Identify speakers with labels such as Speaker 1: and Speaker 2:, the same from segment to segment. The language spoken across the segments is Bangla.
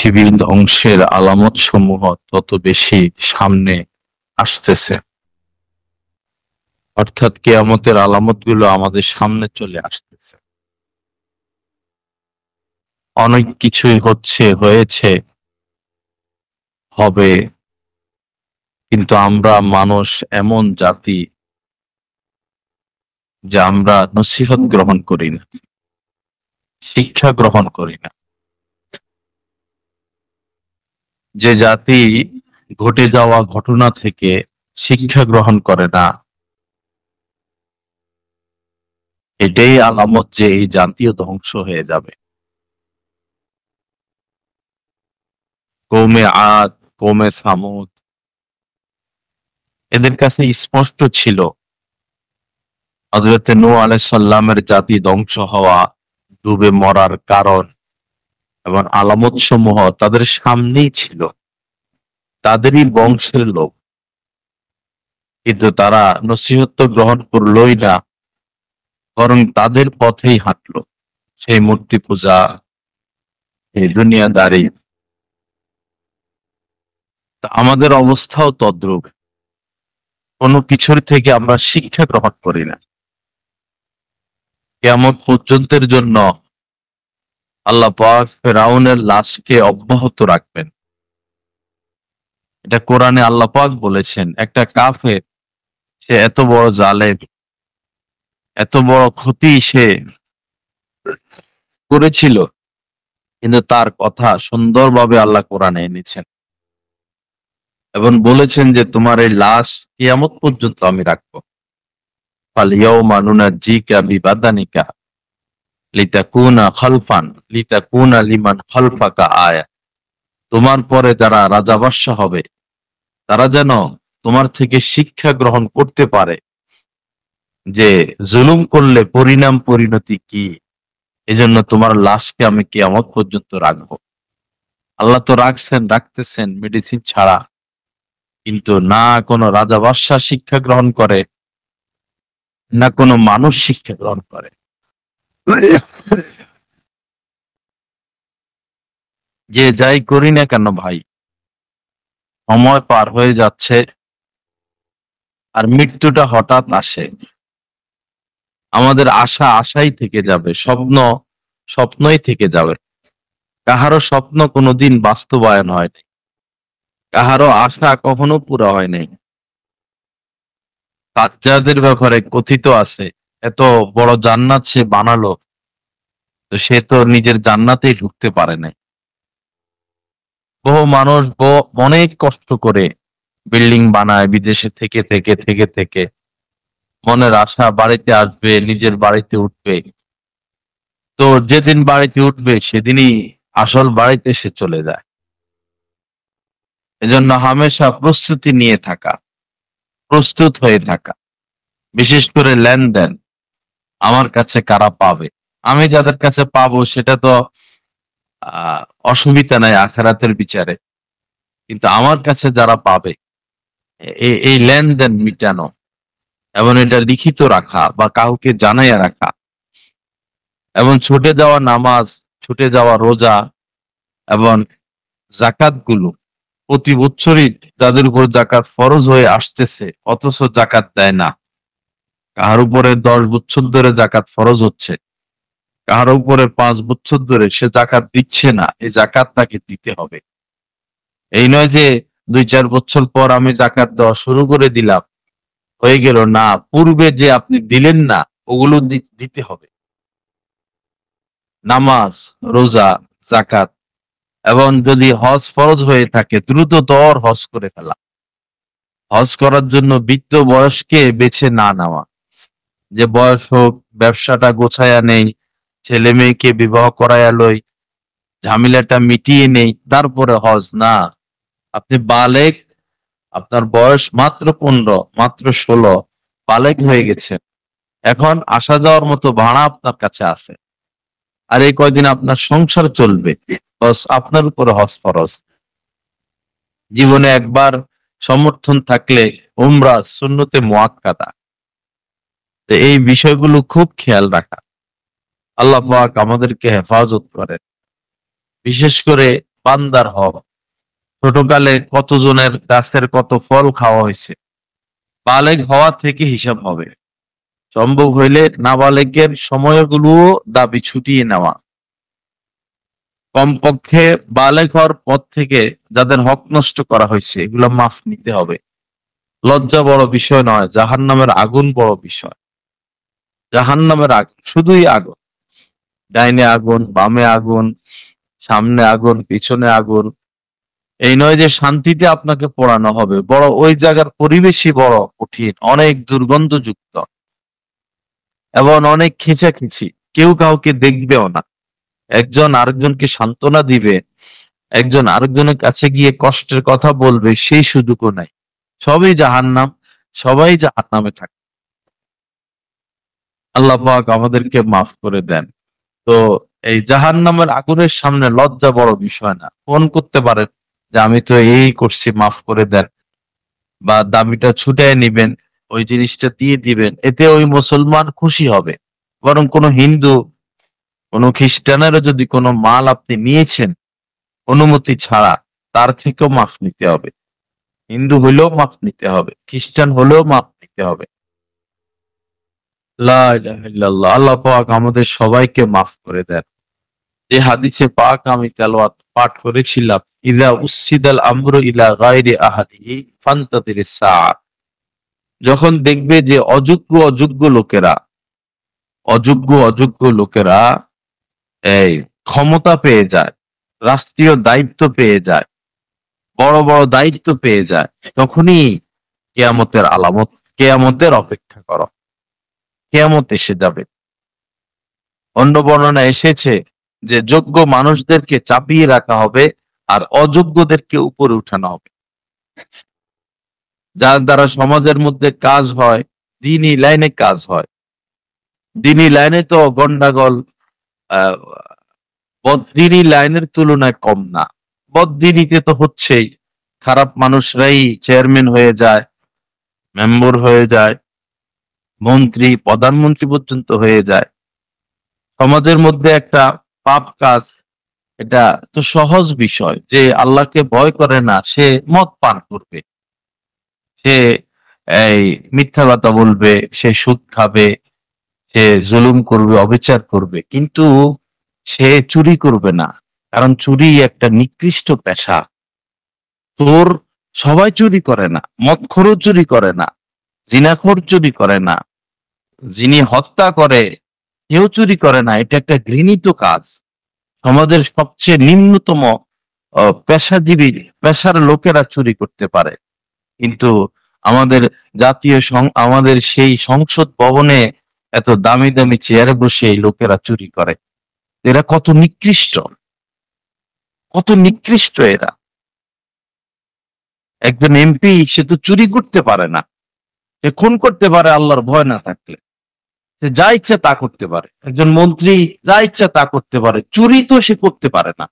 Speaker 1: পৃথিবীর ধ্বংসের আলামত সমূহ তত বেশি সামনে আসতেছে, অর্থাৎ কিয়ামতের আলামতগুলো আমাদের সামনে চলে আসতেছে। অনেক কিছুই হচ্ছে, হয়েছে, হবে, কিন্তু আমরা মানুষ এমন জাতি যে আমরা নসিহত গ্রহণ করি না, শিক্ষা গ্রহণ করি না। যে জাতি ঘটে যাওয়া ঘটনা থেকে শিক্ষা গ্রহণ করে না, এটাই আলামত যে এই জাতীয় ধ্বংস হয়ে যাবে। কৌমে আদ, কৌমে সামুদ, এদের কাছে স্পষ্ট ছিল হযরত নূহ আলাইহিস সালামের জাতি ধ্বংস হওয়া, ডুবে মরার কারণ এবং আলামত সমূহ তাদের সামনেই ছিল, তাদেরই বংশের লোক, কিন্তু তারা নসিহত গ্রহণ করলই না, বরং তাদের পথেই হাঁটলো। সেই মূর্তি পূজা, এই দুনিয়াদারি। তা আমাদের অবস্থাও তদ্রূপ, কোনো কিছুর থেকে আমরা শিক্ষা গ্রহণ করি না। কিয়ামত পর্যন্তের জন্য আল্লাহ পাক ফেরাউনের লাশকে অব্যাহত রাখবেন। এটা কোরআনে আল্লাহ পাক বলেছেন। একটা কাফের, সে এত বড় জালেম, এত বড় ক্ষতি সে করেছিল, কিন্তু তার কথা সুন্দরভাবে আল্লাহ কোরআনে এনেছেন এবং বলেছেন যে তোমার এই লাশ কিয়ামত পর্যন্ত আমি রাখবো। ফালিয়াউমা নুনাজ্জিকা বিবাদানিকা লিতাকুনা লিমান খালফাকা আয়া। তোমার পরে যারা রাজা বাদশা হবে, তারা যেন তোমার থেকে শিক্ষা গ্রহণ করতে পারে যে জুলুম করলে পরিণাম পরিণতি কি। এজন্য তোমার লাশকে আমি কিয়ামত পর্যন্ত রাখবো। আল্লাহ তো রাখতেছেন মেডিসিন ছাড়া, কিন্তু না কোনো রাজা বাদশা শিক্ষা গ্রহণ করে, না কোনো মানুষ শিক্ষা গ্রহণ করে। যে যাই করি না কেন ভাই, সময় পার হয়ে যাচ্ছে আর মৃত্যুটা হঠাৎ আসে। আমাদের আশা আশাই থেকে যাবে, স্বপ্ন স্বপ্নই থেকে যাবে। কাহারও স্বপ্ন কোনোদিন বাস্তবায়ন হয় নাই, কাহারও আশা কখনো পুরা হয় নাই। সাজ্জাদের ব্যাপারে কথিত আছে, এত বড় জান্নাত সে বানালো, তো সে তো নিজের জান্নাতেই ঢুকতে পারে নাই। বহু মানুষ অনেক কষ্ট করে বিল্ডিং বানায়, বিদেশে থেকে থেকে থেকে থেকে মনের আশা বাড়িতে আসবে, নিজের বাড়িতে উঠবে। তো যেদিন বাড়িতে উঠবে সেদিনই আসল বাড়িতে সে চলে যায়। এজন্য হামেশা প্রস্তুতি নিয়ে থাকা, প্রস্তুত হয়ে থাকা। বিশেষ করে লেনদেন, আমার কাছে কারা পাবে, আমি যাদের কাছে পাবো সেটা তো আহ অসুবিধা নাই আখিরাতের বিচারে, কিন্তু আমার কাছে যারা পাবে, এই লেনদেন মিটানো এবং এটা লিখিত রাখা বা কাউকে জানাইয়া রাখা, এবং ছুটে যাওয়া নামাজ, ছুটে যাওয়া রোজা এবং জাকাত গুলো প্রতি বছরই তাদের উপর জাকাত ফরজ হয়ে আসতেছে, অথচ জাকাত দেয় না। কাহার উপরে 10 বছর ধরে জাকাত ফরজ হচ্ছে, কাহার উপরে 5 বছর ধরে সে জাকাত দিচ্ছে না, এই জাকাত তাকে দিতে হবে। এই নয় যে 2-4 বছর পর আমি জাকাত দেওয়া শুরু করে দিলাম, হয়ে গেল না, পূর্বে যে আপনি দিলেন না ওগুলো দিতে হবে। নামাজ, রোজা, জাকাত, এবং যদি হজ ফরজ হয়ে থাকে দ্রুততর হজ করে ফেলা। হজ করার জন্য বৃদ্ধ বয়সকে বেছে না নেওয়া, যে বয়স হোক, ব্যবসাটা গোছায়া নেই, ছেলে মেয়েকে বিবাহ করাইয়া লই, ঝামেলাটা মিটিয়ে নেই, তারপরে হজ না। আপনি বালেগ, আপনার বয়স মাত্র 15, মাত্র 16, বালেগ হয়ে গেছে, এখন আসা যাওয়ার মতো ভাড়া আপনার কাছে আছে, আর এই কয়দিন আপনার সংসার চলবে, বস আপনার উপরে হজ ফরজ। জীবনে একবার সমর্থন থাকলে উমরা সুন্নতে মুআক্কাদা। তো এই বিষয়গুলো খুব খেয়াল রাখা। আল্লাহ পাক আমাদেরকে হেফাজত করেন। বিশেষ করে বান্দার হক। ছোটকালে কতজনের গাছের কত ফল খাওয়া হয়েছে, বালেগ হওয়া থেকে হিসাব হবে। সম্ভব হইলে নাবালেগের সময়গুলো দাবি ছুটিয়ে নেওয়া। কমপক্ষে বালেগ হওয়ার পর থেকে যাদের হক নষ্ট করা হয়েছে এগুলো মাফ নিতে হবে। লজ্জা বড় বিষয় নয়, জাহান্নামের আগুন বড় বিষয়। জাহান্নামের আগুন, শুধুই আগুন। ডাইনে আগুন, বামে আগুন, সামনে আগুন, পিছনে আগুন। এই নয় যে শান্তিতে আপনাকে পোড়ানো হবে, বড় ওই জায়গার পরিবেশই বড় কঠিন, অনেক দুর্গন্ধযুক্ত এবং অনেক খিঁচাখিচি। কেউ কাউকে দেখবেও না। একজন আরেকজনকে সান্ত্বনা দিবে, একজন আরেকজনের কাছে গিয়ে কষ্টের কথা বলবে, সেই সুযোগও নাই। সবই জাহান্নাম, সবাই জাহান্নামে থাকে। আল্লাহ পাক আমাদেরকে মাফ করে দেন। তো এই জাহান্নামের আগুনের সামনে লজ্জা বড় বিষয় না। ফোন করতে পারেন যে আমি তো এই করছি, মাফ করে দেন, বা দাবিটা ছুটায় নিবেন, ওই জিনিসটা দিয়ে দিবেন, এতে ওই মুসলমান খুশি হবে। বরং কোনো হিন্দু, কোনো খ্রিস্টানেরও যদি কোনো মাল আপনি নিয়েছেন অনুমতি ছাড়া, তার থেকেও মাফ নিতে হবে। হিন্দু হলেও মাফ নিতে হবে, খ্রিস্টান হলেও মাফ নিতে হবে। লা ইলাহা ইল্লাল্লাহ। আল্লাহ পাক আমাদের সবাইকে মাফ করে দেন। যে হাদিসে পাক আমি তেলাওয়াত পাঠ করেছিলাম, ইযা উসসিদাল আমরু ইলা গায়রি আহাদিহি ফান্তাযিরিস সাআ। যখন দেখবে যে অযোগ্য লোকেরা এই ক্ষমতা পেয়ে যায়, রাষ্ট্রীয় দায়িত্ব পেয়ে যায়, বড় বড় দায়িত্ব পেয়ে যায়, তখনই কিয়ামতের আলামত, কিয়ামতের অপেক্ষা করো। কিয়ামত এসে যাবে। অন্য বর্ণনা এসেছে যে যোগ্য মানুষদেরকে চাপিয়ে রাখা হবে আর অযোগ্যদেরকে উপরে উঠানো হবে। যার দ্বারা সমাজের মধ্যে কাজ হয়, দ্বীনি লাইনে কাজ হয়। দ্বীনি লাইনে তো গন্ডাগোল আহ বদ্দিনী লাইনের তুলনায় কম না। বদ্দিনীতে তো হচ্ছেই, খারাপ মানুষরাই চেয়ারম্যান হয়ে যায়, মেম্বার হয়ে যায়, মন্ত্রী, প্রধানমন্ত্রী পর্যন্ত হয়ে যায়। সমাজের মধ্যে একটা পাপ কাজ, এটা তো সহজ বিষয়। যে আল্লাহকে ভয় করে না সে মদ পান করবে, সে এই মিথ্যা কথা বলবে, সে সুদ খাবে, সে জুলুম করবে, অবিচার করবে, কিন্তু সে চুরি করবে না। কারণ চুরি একটা নিকৃষ্ট পেশা। চোর সবাই চুরি করে না, মদখোরও চুরি করে না, জিনাখোর চুরি করে না, যিনি হত্যা করে কেউ চুরি করে না। এটা একটা ঘৃণিত কাজ। সমাজের সবচেয়ে নিম্নতম পেশাজীবী, পেশার লোকেরা চুরি করতে পারে। কিন্তু আমাদের আমাদের সেই সংসদ ভবনে এত দামি দামি চেয়ারে বসে এই লোকেরা চুরি করে। এরা কত নিকৃষ্ট, কত নিকৃষ্ট এরা। একজন এমপি সে তো চুরি করতে পারে না, সে খুন করতে পারে আল্লাহর ভয় না থাকলে। সে যা ইচ্ছা তা করতে পারে। একজন মন্ত্রী যা ইচ্ছা তা করতে পারে, চুরি তো সে করতে পারে না।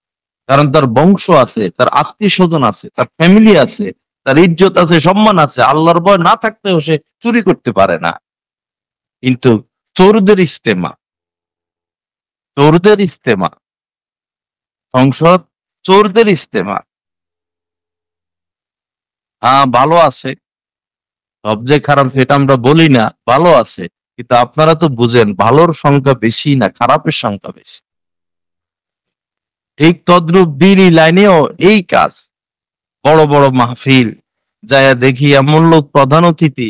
Speaker 1: কারণ তার বংশ আছে, তার আত্মীয় স্বজন আছে, তার ফ্যামিলি আছে, তার ইজ্জত আছে, সম্মান আছে। আল্লাহর ভয় না থাকতেও সে চুরি করতে পারে না। কিন্তু চোরদের ইস্তেমা, চোরদের ইস্তেমা, সংসদ চোরদের ইস্তেমা। হ্যাঁ, ভালো আছে, সব যে খারাপ সেটা আমরা বলি না, ভালো আছে। কিন্তু আপনারা তো বুঝেন ভালোর সংখ্যা বেশি না খারাপের সংখ্যা বেশি। ঠিক তদ্রূপ দিনই লাইনেও এই কাজ। বড় বড় মাহফিল যায়া দেখি এমন লোক প্রধান অতিথি,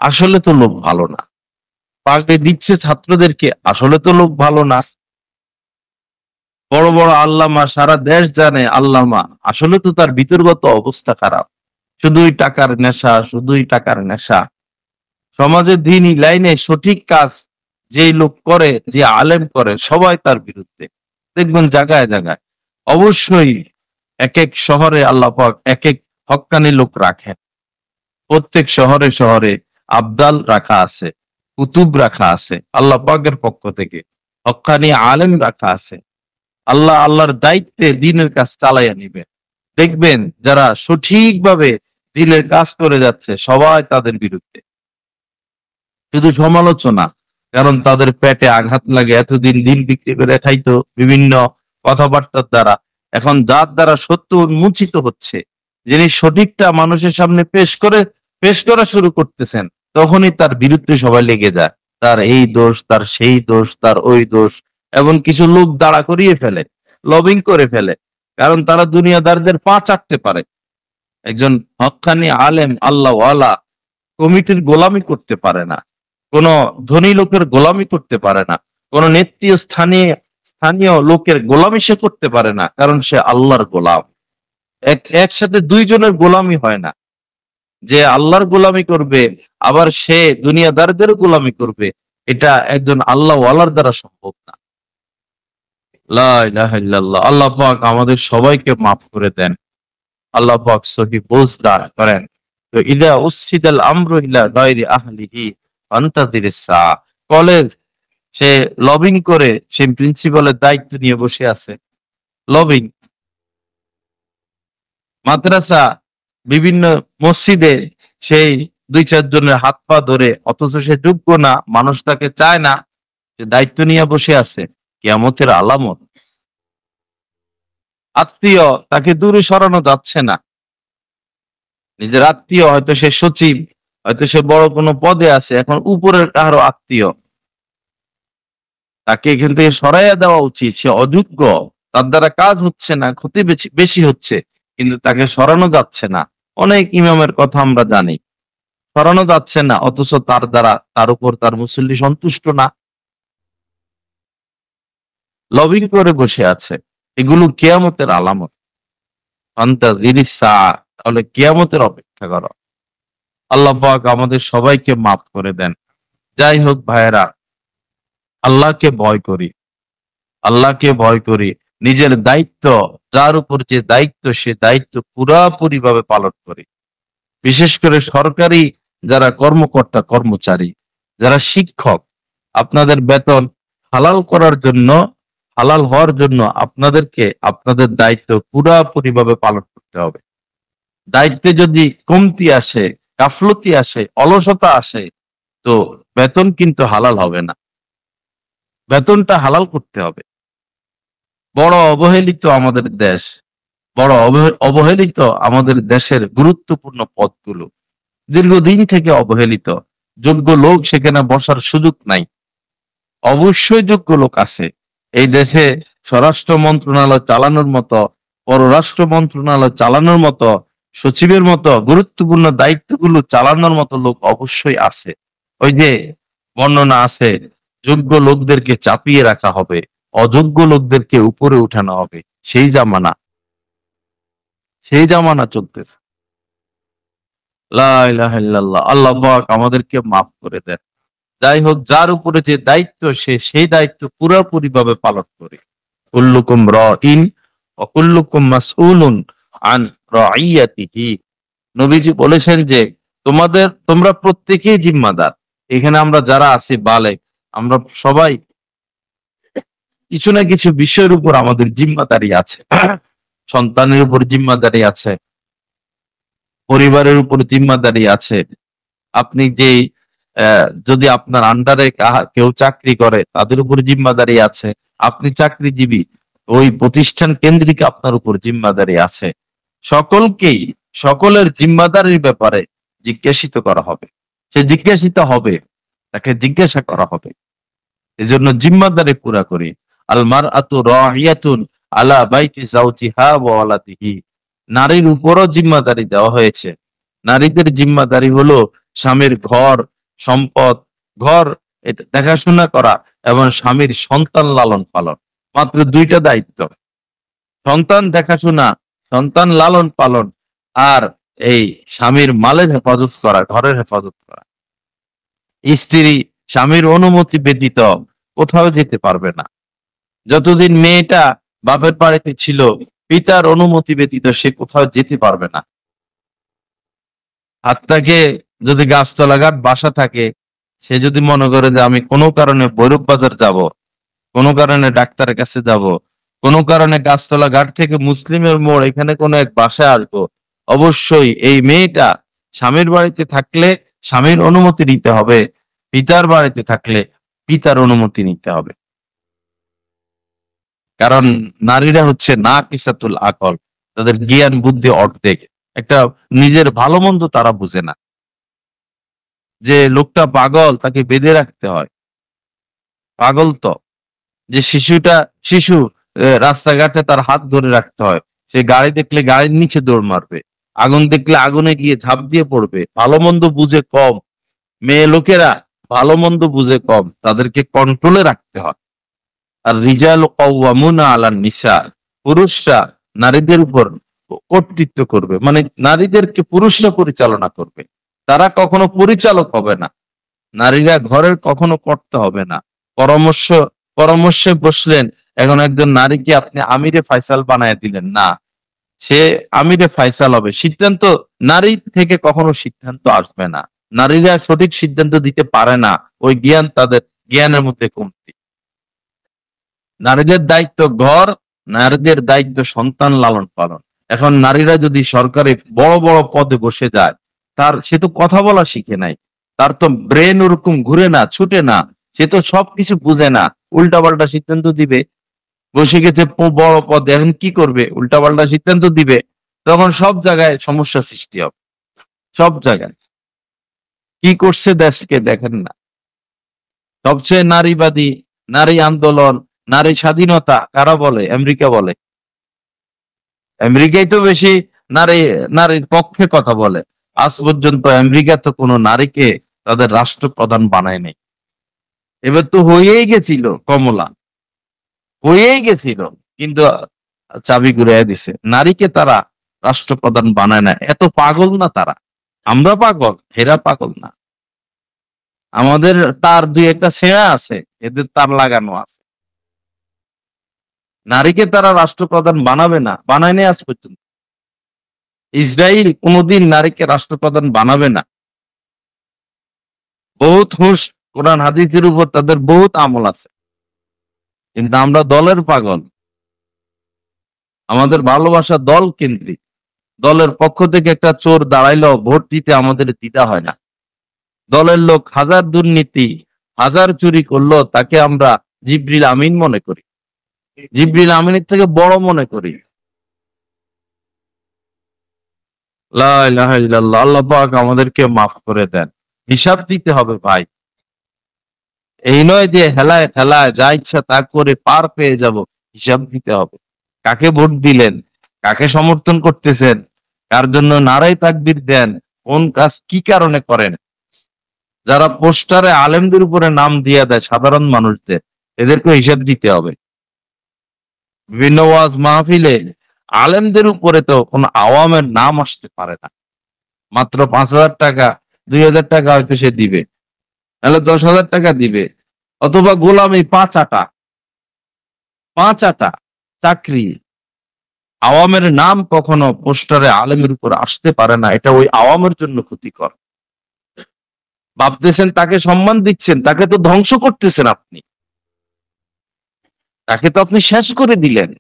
Speaker 1: আসলে তো লোক ভালো না। পাগড়ি দিচ্ছে ছাত্রদেরকে, আসলে তো লোক ভালো না। বড় বড় আল্লামা, সারা দেশ জানে আল্লামা, আসলে তো তার ভিতরগত অবস্থা খারাপ। শুধুই টাকার নেশা, শুধুই টাকার নেশা। সমাজের দ্বীনি লাইনে সঠিক কাজ যেই লোক করে, যে আলেম করে, সবাই তার বিরুদ্ধে। দেখবেন জায়গায় জায়গায়। অবশ্যই এক এক শহরে আল্লাহ পাক এক এক হক্কানি লোক রাখেন। প্রত্যেক শহরে শহরে আবদাল রাখা আছে, কুতুব রাখা আছে আল্লাহ পাকের পক্ষ থেকে, হক্কানি আলেম রাখা আছে। আল্লাহর দায়িত্বে দ্বীনের কাজ চালাইয়া নিবে। দেখবেন যারা সঠিকভাবে দ্বীনের কাজ করে যাচ্ছে সবাই তাদের বিরুদ্ধে। শুধু সমালোচনা, কারণ তাদের পেটে আঘাত লাগে। এতদিন দিন বিক্রি করে খাইতো বিভিন্ন কথাবার্তার দ্বারা, এখন যার দ্বারা সত্য উন্মোচিত হচ্ছে, যিনি সঠিকটা মানুষের সামনে পেশ করা শুরু করতেছেন, তখনই তার বিরুদ্ধে সবাই লেগে যায়। তার এই দোষ, তার সেই দোষ, তার ওই দোষ, এবং কিছু লোক দাঁড়া করিয়ে ফেলে, লবিং করে ফেলে, কারণ তারা দুনিয়াদারদের পা চাটতে পারে। একজন হক্কানি আলেম আল্লাহওয়ালা কমিটির গোলামি করতে পারে না, কোন ধনী লোকের গোলামি করতে পারে না, কোন নেত্রীয় স্থানীয় লোকের গোলামি সে করতে পারে না, কারণ সে আল্লাহর গোলাম। একসাথে দুইজনের গোলামি হয় না। যে আল্লাহর গোলামি করবে আবার সে দুনিয়াদারদের গোলামি করবে, এটা একজন আল্লাহ ওয়ালার দ্বারা সম্ভব না। লা ইলাহা ইল্লাল্লাহ। আল্লাহ পাক আমাদের সবাইকে মাফ করে দেন। আল্লাহ পাক সহি বুঝ দান করেন। তো ইদা উসিদাল আমরু ইলা গায়রি আহলিহি ফান্তাযিরিস সা। কলেজ, সে লবিং করে সে প্রিন্সিপালের দায়িত্ব নিয়ে বসে আছে, লবিং। মাদ্রাসা, বিভিন্ন মসজিদে সেই দুই চার জনের হাত পা ধরে, অথচ সে যোগ্য না, মানুষ তাকে চায় না, সে দায়িত্ব নিয়ে বসে আছে, কিয়ামতের আলামত। আত্মীয়, তাকে দূরে সরানো যাচ্ছে না। নিজের আত্মীয়, হয়তো সে সচিব, হয়তো সে বড় কোনো পদে আছে, এখন উপরের কারো আত্মীয়, তাকে এখান থেকে সরাইয়া দেওয়া উচিত। সে অযোগ্য, তার দ্বারা কাজ হচ্ছে না, ক্ষতি বেশি হচ্ছে, কিন্তু তাকে সরানো যাচ্ছে না। অনেক ইমামের কথা আমরা জানি, সরানো যাচ্ছে না, অথচ তার দ্বারা, তার উপর তার মুসল্লি সন্তুষ্ট না, লবিং করে বসে আছে। এগুলো কিয়ামতের আলামত। তাহলে কিয়ামতের অপেক্ষা করো। আল্লাহ পাক আমাদের সবাইকে মাফ করে দেন। যাই হোক ভাইয়েরা, আল্লাহকে ভয় করি, আল্লাহকে ভয় করি। নিজের দায়িত্ব, যার উপর যে দায়িত্ব, সে দায়িত্ব পুরাপুরি ভাবে পালন করি। বিশেষ করে সরকারি যারা কর্মকর্তা কর্মচারী, যারা শিক্ষক, আপনাদের বেতন হালাল করার জন্য, হালাল হওয়ার জন্য আপনাদেরকে আপনাদের দায়িত্ব পুরাপুরি ভাবে পালন করতে হবে। দায়িত্বে যদি কমতি আসে, গাফলতি আসে, অলসতা আসে, তো বেতন কিন্তু হালাল হবে না। বেতনটা হালাল করতে হবে। বড় অবহেলিত আমাদের দেশ, বড় অবহেলিত আমাদের দেশের গুরুত্বপূর্ণ পদগুলো, দীর্ঘদিন থেকে অবহেলিত। যোগ্য লোক সেখানে বসার সুযোগ নাই। অবশ্যই যোগ্য লোক আছে এই দেশে। স্বরাষ্ট্র মন্ত্রণালয় চালানোর মতো, পররাষ্ট্র মন্ত্রণালয় চালানোর মতো, সচিবের মতো গুরুত্বপূর্ণ দায়িত্বগুলো চালানোর মতো লোক অবশ্যই আছে। ওই যে বর্ণনা আছে, যোগ্য লোকদেরকে চাপিয়ে রাখা হবে, অযোগ্য লোকদেরকে উপরে উঠানো হবে। সেই জামানা চলতেছে। লা ইলাহা ইল্লাল্লাহ। আল্লাহ পাক আমাদেরকে মাফ করে দেন। যাই হোক, যার উপরে যে দায়িত্ব, সে সেই দায়িত্ব পুরোপুরি ভাবে পালন করে। কুল্লুকুম রাইন ওয়া কুল্লুকুম মাসউলুন আন রাইয়াতিহি। নবীজি বলেছেন যে তোমরা প্রত্যেকেই জিম্মাদার। এখানে আমরা যারা আছি বালেগ, আমরা সবাই কিছু না কিছু বিষয়ের উপর আমাদের জিম্মাদারি আছে। সন্তানের উপর জিম্মাদারি আছে, পরিবারের উপর জিম্মাদারি আছে। আপনি যে যদি আপনার আন্ডারে কেউ চাকরি করে, তাদের উপর জিম্মাদারি আছে। আপনি চাকরিজীবী, ওই প্রতিষ্ঠান কেন্দ্রিক আপনার উপর জিম্মাদারি আছে। সকলকেই সকলের জিম্মাদারির ব্যাপারে জিজ্ঞাসিত করা হবে। সে জিজ্ঞাসিত হবে, তাকে জিজ্ঞাসা করা হবে। এজন্য জিম্মাদারি পুরা করি। আল মারআতু রাইয়াতুন আলা বাইতি যাওজিহা ওয়া ওয়ালাদিহি। নারীর উপরও জিম্মাদারি দেওয়া হয়েছে। নারীদের জিম্মাদারি হলো স্বামীর ঘর, সম্পদ, ঘর এটা দেখাশোনা করা, এবং স্বামীর সন্তান লালন পালন। মাত্র দুইটা দায়িত্ব: সন্তান দেখাশোনা, সন্তান লালন পালন, আর এই স্বামীর মালের হেফাজত করা, ঘরের হেফাজত করা। স্ত্রী স্বামীর অনুমতি ব্যতীত কোথাও যেতে পারবে না। যতদিন মেয়েটা বাপের বাড়িতে ছিল, পিতার অনুমতি ব্যতীত সে কোথাও যেতে পারবে না। হাত থেকে যদি গাছতলা ঘাট বাসা থাকে, সে যদি মনে করে যে আমি কোনো কারণে ভৈরব বাজার যাব, কোনো কারণে ডাক্তারের কাছে যাব, কোনো কারণে গাছতলা ঘাট থেকে মুসলিমের মোড় এখানে কোনো এক বাসায় আসবো, অবশ্যই এই মেয়েটা স্বামীর বাড়িতে থাকলে স্বামীর অনুমতি নিতে হবে, পিতার বাড়িতে থাকলে পিতার অনুমতি নিতে হবে। কারণ নারীরা হচ্ছে না কিসাতুল আকল, তাদের জ্ঞান বুদ্ধি অর্ধেক। একটা নিজের ভালো মন্দ তারা বুঝে না, যে লোকটা পাগল তাকে বেঁধে রাখতে হয়, পাগল তো। যে শিশু রাস্তাঘাটে তার হাত ধরে রাখতে হয়, সে গাড়ি দেখলে গাড়ির নিচে দৌড় মারবে, আগুন দেখলে আগুনে গিয়ে ঝাঁপ দিয়ে পড়বে, ভালো মন্দ বুঝে কম। মেয়ে লোকেরা ভালো মন্দ বুঝে কম, তাদেরকে কন্ট্রোলে রাখতে হয়। আর রিজাল কাওয়ামুনা আলান নিসা, পুরুষরা নারীদের উপর কর্তৃত্ব করবে, মানে নারীদেরকে পুরুষরা পরিচালনা করবে, তারা কখনো পরিচালক হবে না। নারীরা ঘরের কখনো করতে হবে না। পরামর্শ পরামর্শে বসলেন, এখন একজন নারীকে আপনি আমিরে ফায়সাল বানায় দিলেন না, সে আমিরে ফায়সাল হবে। সিদ্ধান্ত নারী থেকে কখনো সিদ্ধান্ত আসবে না, নারীরা সঠিক সিদ্ধান্ত দিতে পারে না, ওই জ্ঞান তাদের জ্ঞানের মধ্যে কমতি। নারীদের দায়িত্ব ঘর, নারীদের দায়িত্ব সন্তান লালন পালন। এখন নারীরা যদি সরকারে বড় বড় পদে বসে যায়, সে তো কথা বলা শিখে নাই, তার তো ব্রেন ওরকম ঘুরে না, ছুটে না, সে তো সবকিছু বুঝে না, উল্টাপাল্টা সিদ্ধান্ত দিবে। বসে গেছে বড় পদে, এখন কি করবে? উল্টাপাল্টা সিদ্ধান্ত দিবে, তখন সব জায়গায় সমস্যা সৃষ্টি হবে, সব জায়গায়। কি করছে দেশকে দেখেন না? সবচেয়ে নারীবাদী, নারী আন্দোলন, নারী স্বাধীনতা কারা বলে? আমেরিকা বলে। আমেরিকাই তো বেশি নারী নারীর পক্ষে কথা বলে। আজ পর্যন্ত আমেরিকা তো কোনো নারীকে তাদের রাষ্ট্রপ্রধান বানায় নাই। এবার তো হয়েই গেছিল কমলা, হয়েই গেছিল, কিন্তু চাবি ঘুরাইয়া দিছে। নারীকে তারা রাষ্ট্রপ্রধান বানায় না। এত পাগল না তারা, আমরা পাগল, এরা পাগল না। আমাদের তার দুই একটা ছেঁড়া আছে, এদের তার লাগানো আছে। নারীকে তারা রাষ্ট্রপ্রধান বানাবে না, বানায় নাই আজ পর্যন্ত। ইসরায়েল কোনোদিন নারীকে রাষ্ট্রপ্রধান বানাবে না। বহুত হুঁশ, কোরআন হাদিসের উপর তাদের বহুত আমল আছে, কিন্তু আমরা দলের পাগল। আমাদের ভালোবাসা দল কেন্দ্রিক। দলের পক্ষ থেকে একটা চোর দাঁড়াইলেও ভোট দিতে আমাদের দ্বিধা হয় না। দলের লোক হাজার দুর্নীতি, হাজার চুরি করলো, তাকে আমরা জিবরিল আমিন মনে করি, জিবরিল আমিনের থেকে বড় মনে করি। লা ইলাহা ইল্লাল্লাহ। আল্লাহ পাক আমাদেরকে মাফ করে দেন। হিসাব দিতে হবে ভাই। এই নয় যে হেলায় খেলায় যা ইচ্ছা তা করে পার পেয়ে যাব, হিসাব দিতে হবে। কাকে ভোট দিলেন, কাকে সমর্থন করতেছেন, কার জন্য নারায়ে তাকবীর দেন, কোন কাজ কি কারণে করেন। যারা পোস্টারে আলেমদের উপরে নাম দিয়ে দেয় সাধারণ মানুষদের, এদেরকে হিসাব দিতে হবে। বিভিন্ন ওয়াজ মাহফিলে আলেমদের উপরে তো কোন আওয়ামের নাম আসতে পারে না। মাত্র 5,000 টাকা, 2,000 টাকা হয়তো সে দিবে, নাহলে 10,000 টাকা দিবে, অথবা গোলামি 5 আটা, 5 আটা চাকরি। আওয়ামের নাম কখনো পোস্টারে আলেমের উপর আসতে পারে না, এটা ওই আওয়ামের জন্য ক্ষতিকর। ভাবতেছেন তাকে সম্মান দিচ্ছেন, তাকে তো ধ্বংস করতেছেন আপনি, তাকে তো আপনি শেষ করে দিলেন,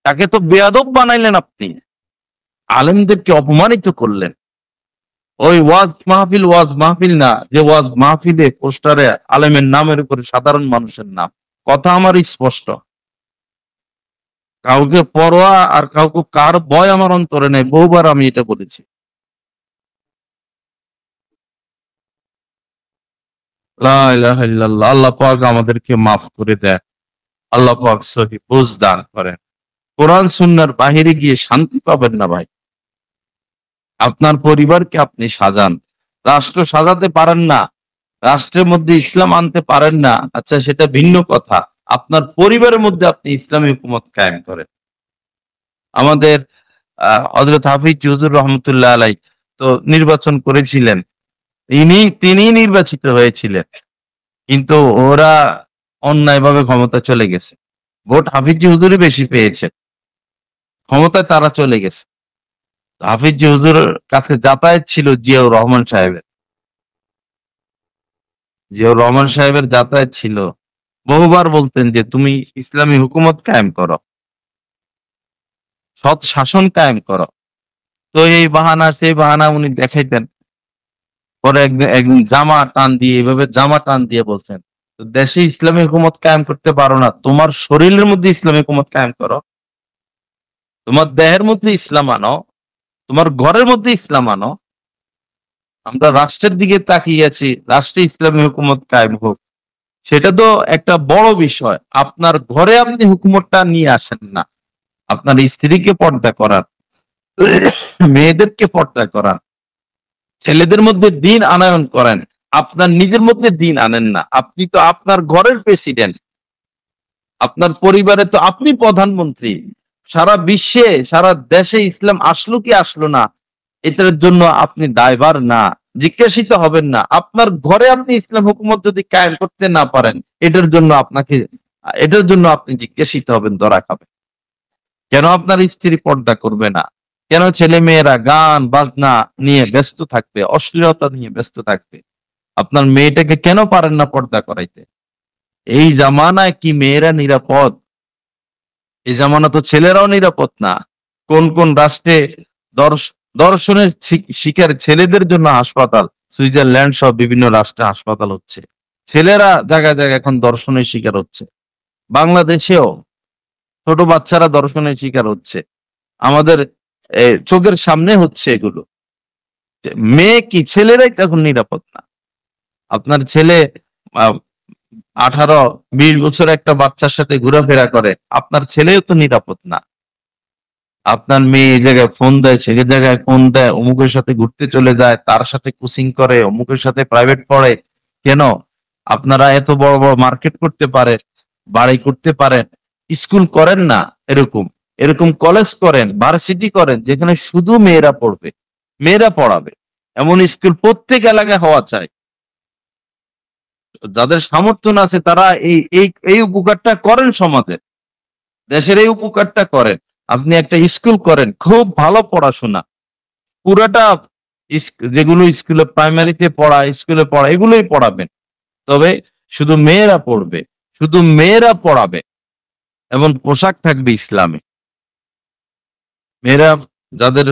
Speaker 1: তাকে তো বেয়াদব বানাইলেন আপনি, আলেমদেরকে অপমানিত করলেন। ওই ওয়াজ মাহফিল না, যে ওয়াজ মাহফিলে পোস্টারে আলেমের নামের উপরে সাধারণ মানুষের নাম। কথা আমার স্পষ্ট, কাউকে পরোয়া আর কাউকে কার ভয় আমার অন্তরে নেই, বহুবার আমি এটা বলেছি। লা ইলাহা ইল্লাল্লাহ। আল্লাহ পাক আমাদেরকে মাফ করে দেয়, আল্লাহ পাক সহি বুঝ দান করেন। কোরআন সুন্নাহর বাহিরে গিয়ে শান্তি পাবেন না ভাই। আপনার পরিবারকে আপনি সাজান, রাষ্ট্র সাজাতে পারেন না, রাষ্ট্রের মধ্যে ইসলাম আনতে পারেন না, আচ্ছা সেটা ভিন্ন কথা। আপনার পরিবারের মধ্যে আপনি ইসলামী হুকুমত কায়েম করেন। আমাদের হযরত হাফিজ হুজুর রহমতুল্লাহ আলাই তো নির্বাচন করেছিলেন, তিনি নির্বাচিত হয়েছিলেন, কিন্তু ওরা অন্যায়ভাবে ক্ষমতা চলে গেছে। ভোট হাফিজি হুজুরই বেশি পেয়েছে, ক্ষমতায় তারা চলে গেছে। হাফিজি হুজুরের কাছে যাতায়াত ছিল জিয়াউর রহমান সাহেবের, জিয়াউর রহমান সাহেবের যাতায়াত ছিল। বহুবার বলতেন যে তুমি ইসলামী হুকুমত কায়েম করো, সৎ শাসন কায়েম করো। তো এই বাহানা সেই বাহানা উনি দেখাইতেন। পরে একদিন একদিন জামা টান দিয়ে, এভাবে জামা টান দিয়ে বলছেন, তো দেশে ইসলামী হুকুমত কায়েম করতে পারো না, তোমার শরীরের মধ্যে ইসলামী হুকুমত কায়েম করো, তোমার দেহের মধ্যে ইসলাম আনো, তোমার ঘরের মধ্যে ইসলাম আনো। আমরা রাষ্ট্রের দিকে তাকিয়ে আছি, রাষ্ট্রে ইসলামী হুকুমত কায়েম হোক, সেটা তো একটা বড় বিষয়। আপনার ঘরে আপনি হুকুমতটা নিয়ে আসেন না, আপনার স্ত্রীকে পর্দা করার, মেয়েদেরকে পর্দা করার, ছেলেদের মধ্যে দিন আনয়ন করেন, আপনার নিজের মধ্যে দিন আনেন না। আপনি তো আপনার ঘরের প্রেসিডেন্ট, আপনার পরিবারে তো আপনি প্রধানমন্ত্রী। সারা বিশ্বে, সারা দেশে ইসলাম আসলো কি আসলো না, এটার জন্য আপনি দায়ভার না, জিজ্ঞাসিত হবেন না। আপনার ঘরে আপনি ইসলাম হুকুমত যদি কায়েম করতে না পারেন, এটার জন্য আপনি জিজ্ঞাসিত হবেন, ধরা খাবেন। কেন আপনার স্ত্রী পর্দা করবে না? কেন ছেলে মেয়েরা গান বাজনা নিয়ে ব্যস্ত থাকবে, অশ্লীলতা নিয়ে ব্যস্ত থাকবে? আপনার মেয়েটাকে কেন পারেন না পর্দা করাইতে? এই জামানায় কি মেয়েরা নিরাপদ? এই জামানা তো ছেলেরাও নিরাপদ না। কোন কোন রাষ্ট্রে দর্শনের শিকার ছেলেদের জন্য হাসপাতাল, সুইজারল্যান্ড সহ বিভিন্ন রাষ্ট্রে হাসপাতাল হচ্ছে। ছেলেরা জায়গায় জায়গায় এখন দর্শনের শিকার হচ্ছে। বাংলাদেশেও ছোট বাচ্চারা দর্শনের শিকার হচ্ছে। আমাদের চোখের সামনে হচ্ছে এগুলো। মেয়ে কি, ছেলেরাই তখন নিরাপদ না। আপনার ছেলে 18-20 বছর একটা বাচ্চার সাথে ঘোরাফেরা করে, আপনার ছেলেও তো নিরাপদ না। আপনার মেয়ে এই জায়গায় ফোন দেয়, সে জায়গায় ফোন দেয়, অমুকের সাথে ঘুরতে চলে যায়, তার সাথে কোচিং করে, অমুকের সাথে প্রাইভেট পড়ে। কেন? আপনারা এত বড় বড় মার্কেট করতে পারেন, বাড়ি করতে পারেন, স্কুল করেন না? এরকম এরকম কলেজ করেন, ভার্সিটি করেন, যেখানে শুধু মেয়েরা পড়বে, মেয়েরা পড়াবে, এমন স্কুল প্রত্যেক এলাকায় হওয়া চাই। যাদের সামর্থ্য আছে তারা এই এই এই উপকারটা করেন সমাজে, দেশের এই উপকারটা করেন। আপনি একটা স্কুল করেন, খুব ভালো পড়াশোনা, পুরাটা যেগুলো স্কুলে প্রাইমারিতে পড়া, স্কুলে পড়া, এগুলোই পড়াবেন। তবে শুধু মেয়েরা পড়বে, শুধু মেয়েরা পড়াবে, এমন পোশাক থাকবে ইসলামে। মেয়েরা যাদের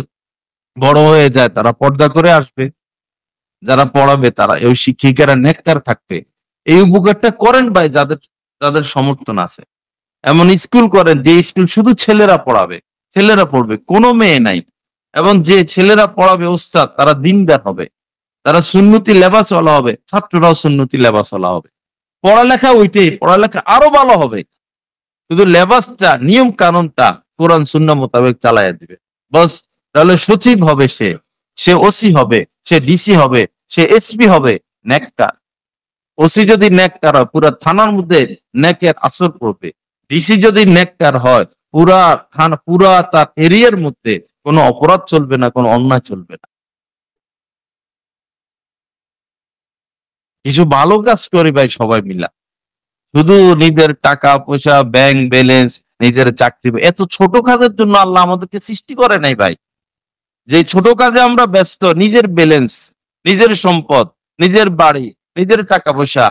Speaker 1: বড় হয়ে যায় তারা পর্দা করে আসবে, যারা পড়াবে তারা, ওই শিক্ষিকারা নেককার থাকবে। এই উপকারটা করেন ভাই, যাদের যাদের সমর্থন আছে। এমন স্কুল করেন যে স্কুল শুধু ছেলেরা পড়াবে, ছেলেরা পড়বে, কোনো মেয়ে নাই। এবং যে ছেলেরা পড়াবে ওস্তাদ, তারা দিনদার হবে, তারা সুন্নতি লেবাস ওয়ালা হবে, ছাত্ররাও সুন্নতি লেবাস ওয়ালা হবে। পড়ালেখা ওইটাই, পড়ালেখা আরো ভালো হবে। শুধু লেবাসটা, নিয়ম কানুনটা কোরআন সুন্নাহ মোতাবেক চালাইয়া দিবে, বস। তাহলে সচিব হবে, সে ওসি হবে, সে ডিসি হবে, সে এসপি হবে, নেককার। ওসি যদি নেককার হয়, পুরা থানার মধ্যে নেকের আসর পড়বে। ডিসি যদি নেককার হয়, পুরা তার এরিয়ার মধ্যে কোনো অপরাধ চলবে না, কোনো অন্যায় চলবে না। কিছু ভালো কাজ করি ভাই সবাই মিলা। শুধু নিজের টাকা পয়সা, ব্যাংক ব্যালেন্স, নিজের চাকরি, এত ছোট কাজের জন্য আল্লাহ আমাদেরকে সৃষ্টি করে নাই ভাই। যে ছোট কাজে আমরা ব্যস্ত, নিজের ব্যালেন্স, নিজের সম্পদ, নিজের বাড়ি, নিজের টাকা পয়সা,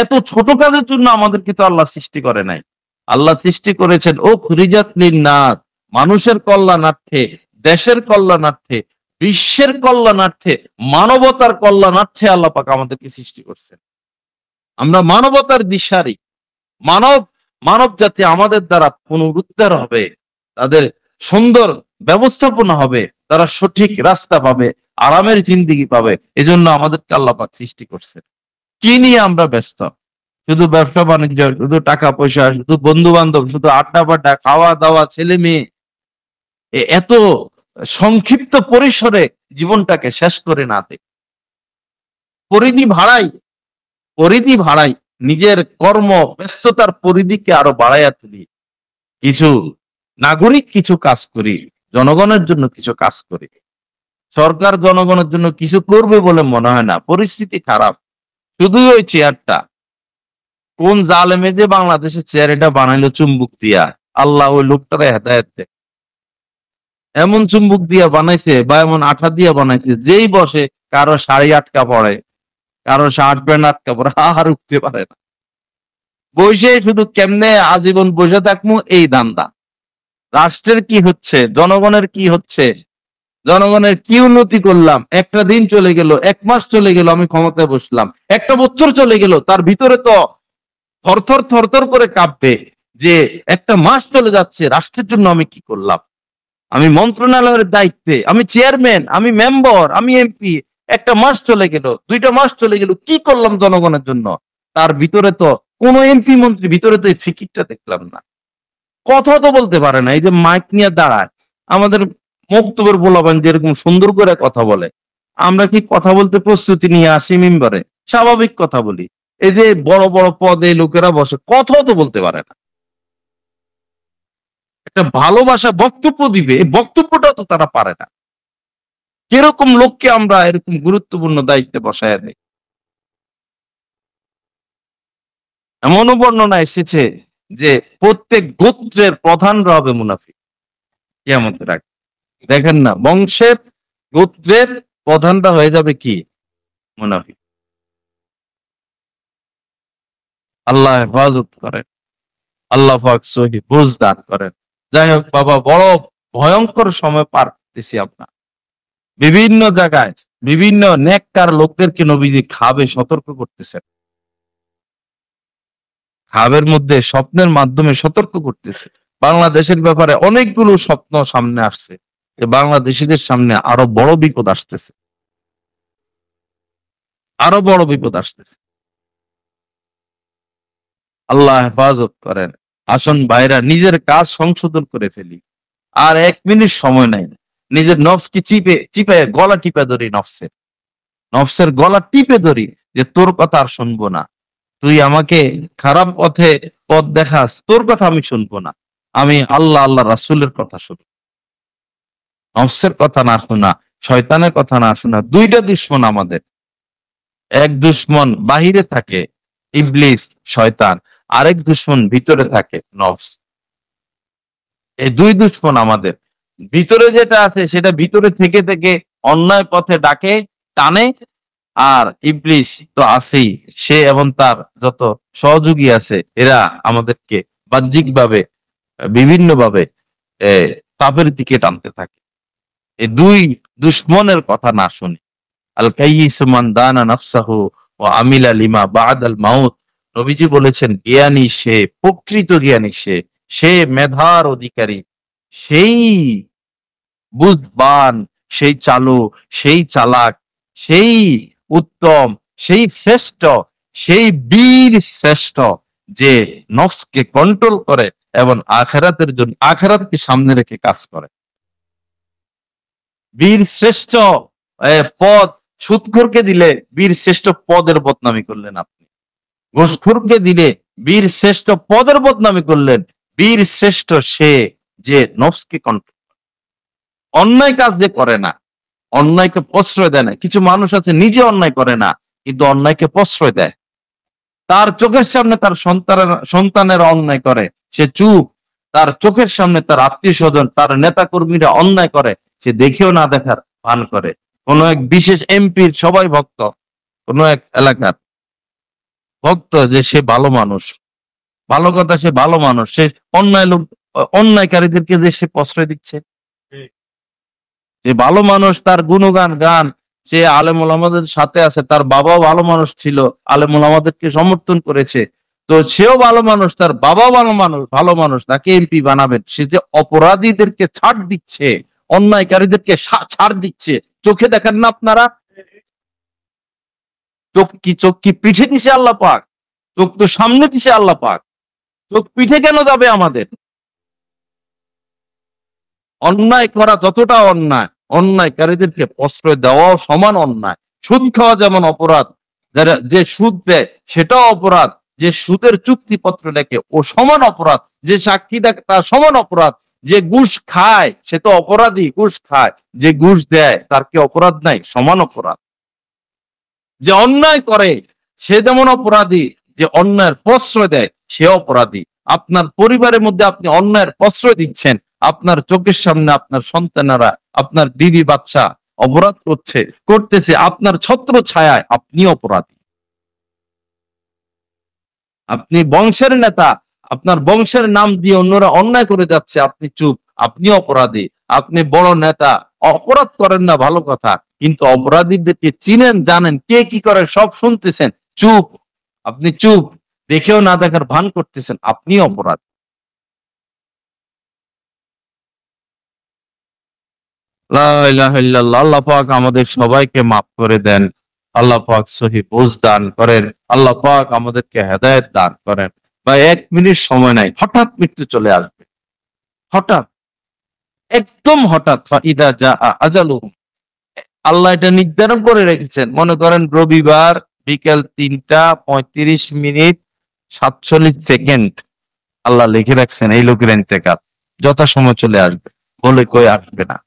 Speaker 1: এত ছোট কাজের জন্য আমাদেরকে তো আল্লাহ সৃষ্টি করে নাই। আল্লাহ সৃষ্টি করেছেন ও খুরিজাত লিন্নাস, মানুষের কল্যাণার্থে, দেশের কল্যাণার্থে, বিশ্বের কল্যাণার্থে, মানবতার কল্যাণার্থে আল্লাহ পাক আমাদেরকে সৃষ্টি করছেন। আমরা মানবতার দিশারি। মানব মানব জাতি আমাদের দ্বারা পুনরুদ্ধার হবে, তাদের সুন্দর ব্যবস্থাপনা হবে, তারা সঠিক রাস্তা পাবে, আরামের জিন্দেগি পাবে। এজন্য আমাদেরকে আল্লাহ পাক সৃষ্টি করছে। কি নিয়ে আমরা ব্যস্ত? শুধু ব্যবসা বাণিজ্য, শুধু টাকা পয়সা, শুধু বন্ধু বান্ধব, শুধু আড্ডা বাড্ডা, খাওয়া দাওয়া, ছেলে মেয়ে, এত সংক্ষিপ্ত পরিসরে জীবনটাকে শেষ করে না দে। পরিধি ভাড়াই, পরিধি ভাড়াই, নিজের কর্ম ব্যস্ততার পরিধিকে আরো বাড়াইয়া তুলি। কিছু নাগরিক কিছু কাজ করি, জনগণের জন্য কিছু কাজ করি। সরকার জনগণের জন্য কিছু করবে বলে মনে হয় না, পরিস্থিতি খারাপ। শুধু ওই চেয়ারটা, কোন জালেমে যে বাংলাদেশের চেয়ার এটা বানাইলো চুম্বুক দিয়া, আল্লাহ ওই লোকটারে হেদায়েত দেয়। এমন চুম্বুক দিয়া বানাইছে বা এমন আঠা দিয়া বানাইছে, যেই বসে কারো শাড়ি আটকা পড়ে, কারো শার্ট প্যান্ট আটকা পড়ে, আর উঠতে পারে না। বসে শুধু কেমনে আজীবন বসে থাকবো এই ধান্দা। রাষ্ট্রের কি হচ্ছে, জনগণের কি হচ্ছে, জনগণের কি উন্নতি করলাম? একটা দিন চলে গেল, 1 মাস চলে গেল, আমি ক্ষমতায় বসলাম, একটা বছর চলে গেল, তার ভিতরে তো থরথর থরথর করে কাঁপবে যে একটা মাস চলে যাচ্ছে, রাষ্ট্রের জন্য আমি কি করলাম, আমি মন্ত্রণালয়ের দায়িত্বে, আমি চেয়ারম্যান, আমি মেম্বার, আমি এমপি, একটা মাস চলে গেল, 2টা মাস চলে গেল, কি করলাম জনগণের জন্য। তার ভিতরে তো কোন এমপি মন্ত্রী ভিতরে তো এই ফিকিরটা দেখলাম না, কথা তো বলতে পারে না। এই যে মাইক নিয়ে দাঁড়ায়, আমাদের বক্তব্যের বলাবেন যেরকম সুন্দর করে কথা বলে, আমরা কি কথা বলতে প্রস্তুতি নিয়ে আসি মেম্বারে? স্বাভাবিক কথা বলি। এই যে বড় বড় পদে লোকেরা বসে, কথাও তো বলতে পারে না, একটা ভালোবাসা বক্তব্য দিবে, এই বক্তব্যটা তো তারা পারে না। কিরকম লোককে আমরা এরকম গুরুত্বপূর্ণ দায়িত্বে বসায় দেই। এমনও বর্ণনা এসেছে যে প্রত্যেক গোত্রের প্রধানরা হবে মুনাফিক কিয়ামতের আগে। দেখেন না, বংশের গোত্রের প্রধানরা হয়ে যাবে কি? মুনাফিক। আল্লাহ হেফাজত করেন, আল্লাহ পাক সহি বুঝ দান করেন। যাই হোক বাবা, বড় ভয়ঙ্কর সময় পার করতেছি আমরা। বিভিন্ন জায়গায় বিভিন্ন নেককার লোকদেরকে নবীজি খাবে সতর্ক করতেছেন, খাবের মধ্যে স্বপ্নের মাধ্যমে সতর্ক করতেছে। বাংলাদেশের ব্যাপারে অনেকগুলো স্বপ্ন সামনে আসছে যে বাংলাদেশিদের সামনে আরো বড় বিপদ আসতেছে, আরো বড় বিপদ আসতেছে। আল্লাহ হেফাজত করেন। আসুন ভাইরা, নিজের কাজ সংশোধন করে ফেলি। আর 1 মিনিট সময় নাই, নিজের নফসকে চিপে গলা টিপে ধরি, নফসের গলা টিপে ধরি যে তোর কথা আর শুনবো না, তুই আমাকে খারাপ পথ দেখাস, তোর কথা আমি শুনবো না, আমি আল্লাহ আল্লাহ রাসূলের কথা শুনবো। নফসের কথা না শোনা, শয়তানের কথা না শোনা। 2টা দুশমন আমাদের, এক দুশমন বাহিরে থাকে ইবলিস শয়তান, আরেক দুশমন ভিতরে থাকে নফস। এই 2 দুশমন আমাদের। ভিতরে যেটা আছে সেটা ভিতরে থেকে থেকে অন্যায় পথে ডাকে, টানে। আর ইবলিস তো আছেই, সে এবং তার যত সহযোগী আছে এরা আমাদেরকে বাহ্যিক ভাবে বিভিন্ন ভাবে পাপের দিকে টানতে থাকে। এই 2 দুশমনের কথা না শুনি। আল কাইয়িস মান দানা নাফসাহু ওয়া আমিলা লিমা বা'দাল মাউত। নবীজি বলেছেন, জ্ঞানী সে, প্রকৃত জ্ঞানী সে, সে মেধার অধিকারী, সেই বুঝবান, সেই চালু, সেই চালাক, সেই উত্তম, সেই শ্রেষ্ঠ, সেই বীর শ্রেষ্ঠ, যে নফসকে কন্ট্রোল করে এবং আখিরাতের জন্য, আখিরাতকে সামনে রেখে কাজ করে। বীর শ্রেষ্ঠ পদ সুদখোরকে দিলে বীর শ্রেষ্ঠ পদের বদনামি করলেন আপনি, ঘুষখোরকে দিলে বীর শ্রেষ্ঠ পদের বদনামি করলেন। বীর শ্রেষ্ঠ সে যে নফসকে কন্ট্রোল, অন্যায় কাজ যে করে না, অন্যায়কে প্রশ্রয় দেয় না। কিছু মানুষ আছে নিজে অন্যায় করে না কিন্তু অন্যায়কে প্রশ্রয় দেয়, তার চোখের সামনে তার সন্তানের অন্যায় করে সে চুপ, তার চোখের সামনে তার আত্মীয় স্বজন, তার নেতা কর্মীরা অন্যায় করে সে দেখেও না দেখার ভান করে। কোন এক বিশেষ এমপির সবাই ভক্ত, কোন এক এলাকার ভক্ত যে সে ভালো মানুষ, ভালো কথা, সে ভালো মানুষ, সে অন্যায়কারীদেরকে যে সে প্রশ্রয় দিচ্ছে, যে ভালো মানুষ, তার গুণগান গান, সে আলেম ওলামাদের সাথে আছে, তার বাবাও ভালো মানুষ ছিল, আলেম ওলামাদেরকে সমর্থন করেছে, তো সেও ভালো মানুষ, তার বাবাও ভালো মানুষ, তাকে এমপি বানাবেন। সে যে অপরাধীদেরকে ছাড় দিচ্ছে, অন্যায়কারীদেরকে ছাড় দিচ্ছে, চোখে দেখেন না আপনারা? চোখ কি পিঠে দিছে আল্লাহ পাক? চোখ তো সামনে দিছে আল্লাহ পাক, চোখ পিঠে কেন যাবে আমাদের? অন্যায় করা যতটা অন্যায়, অন্যায়কারীদেরকে প্রশ্রয় দেওয়াও সমান অন্যায়। সুদ খাওয়া যেমন অপরাধ, যে সুদ দেয় সেটাও অপরাধ, যে সুদের চুক্তিপত্র লেখে ও সমান অপরাধ, যে সাক্ষী দেয় তার সমান অপরাধ, যে ঘুষ খায় সে তো অপরাধী, ঘুষ খায়, যে ঘুষ দেয় তার কি অপরাধ নাই? সমান অপরাধ। যে অন্যায় করে সে যেমন অপরাধী, যে অন্যায়ের প্রশ্রয় দেয় সে অপরাধী। আপনার পরিবারের মধ্যে আপনি অন্যায়ের প্রশ্রয় দিচ্ছেন, আপনার চোখের সামনে আপনার সন্তানেরা, আপনার বিবি বাচ্চা অপরাধ করতেছে, আপনার ছত্র ছায়ায় আপনি অপরাধী। আপনি বংশের নেতা, আপনার বংশের নাম দিয়ে অন্যরা অন্যায় করে যাচ্ছে, আপনি চুপ, আপনি অপরাধী। আপনি বড় নেতা, অপরাধ করেন না ভালো কথা, কিন্তু অপরাধীদেরকে চিনেন, জানেন কে কি করে, সব শুনতেছেন, চুপ, আপনি চুপ। দেখেও না দেখার ভান করতেছেন, আপনি অপরাধ। লা ইলাহা ইল্লাল্লাহ। আল্লাহ পাক আমাদের সবাইকে মাফ করে দেন। আল্লাহ পাক সহি বুঝ দান করেন। আল্লাহ পাক আমাদেরকে হেদায়েত দান করেন। বা ১ মিনিট সময় নাই, হঠাৎ মৃত্যু চলে আসবে। হঠাৎ, একদম হঠাৎ। ফাইদা জাআ আজালুহুম। আল্লাহ এটা নির্ধারণ করে রেখেছেন। মনে করেন রবিবার বিকেল ৩টা ৩৫ মিনিট ৪৭ সেকেন্ড আল্লাহ লিখে রাখছেন এই লোকের ইন্তেকাল। যথাসময় চলে আসবে। বলে কই আসবে না।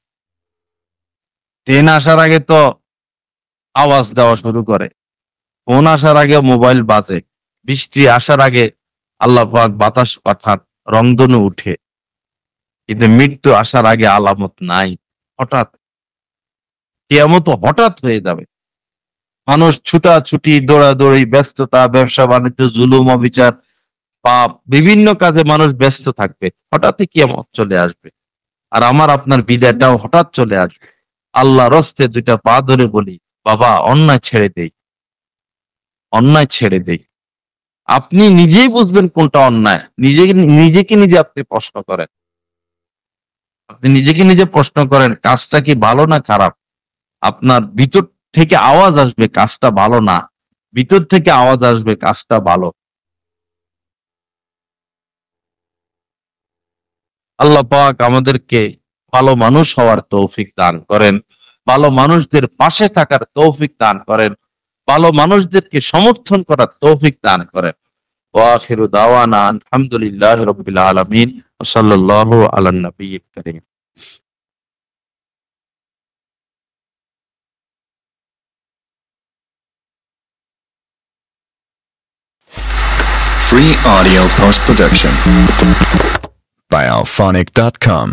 Speaker 1: ট্রেন আসার আগে তো আওয়াজ দেওয়া শুরু করে। ফোন আসার আগে মোবাইল বাজে। বৃষ্টি আসার আগে আল্লাহ পাক বাতাস পাঠান, রংধনু উঠে। কিন্তু মৃত্যু আসার আগে আলামত নাই। হঠাৎ, কিয়ামত হঠাৎ হয়ে যাবে। মানুষ ছুটাছুটি, দৌড়াদৌড়ি, ব্যস্ততা, ব্যবসা বাণিজ্য, জুলুম, অবিচার, পাপ, বিভিন্ন কাজে মানুষ ব্যস্ত থাকবে। হঠাৎই কিয়ামত চলে আসবে। আর আমার আপনার বিদায়টাও হঠাৎ চলে আসবে। আল্লাহর হস্তে ২টা পা ধরে বলি, বাবা অন্যায় ছেড়ে দেই, অন্যায় ছেড়ে দেই। আপনি নিজেই বুঝবেন কোনটা অন্যায়। নিজেকে নিজে আপনি প্রশ্ন করেন। আপনি নিজেকে নিজে প্রশ্ন করেন, কাজটা কি ভালো না খারাপ? আপনার ভিতর থেকে আওয়াজ আসবে কাজটা ভালো না। ভিতর থেকে আওয়াজ আসবে কাজটা ভালো। আল্লাহ পাক আমাদেরকে ভালো মানুষ হওয়ার তৌফিক দান করেন। ভালো মানুষদের পাশে থাকার তৌফিক দান করেন। ভালো মানুষদেরকে সমর্থন করার তৌফিক দান করেন। ওয়া আখিরু দাওয়ানা আলহামদুলিল্লাহি রাব্বিল আলামিন ওয়া সাল্লাল্লাহু আলান নবিয়্যিল কারীম।
Speaker 2: Free audio post production by alphonic.com.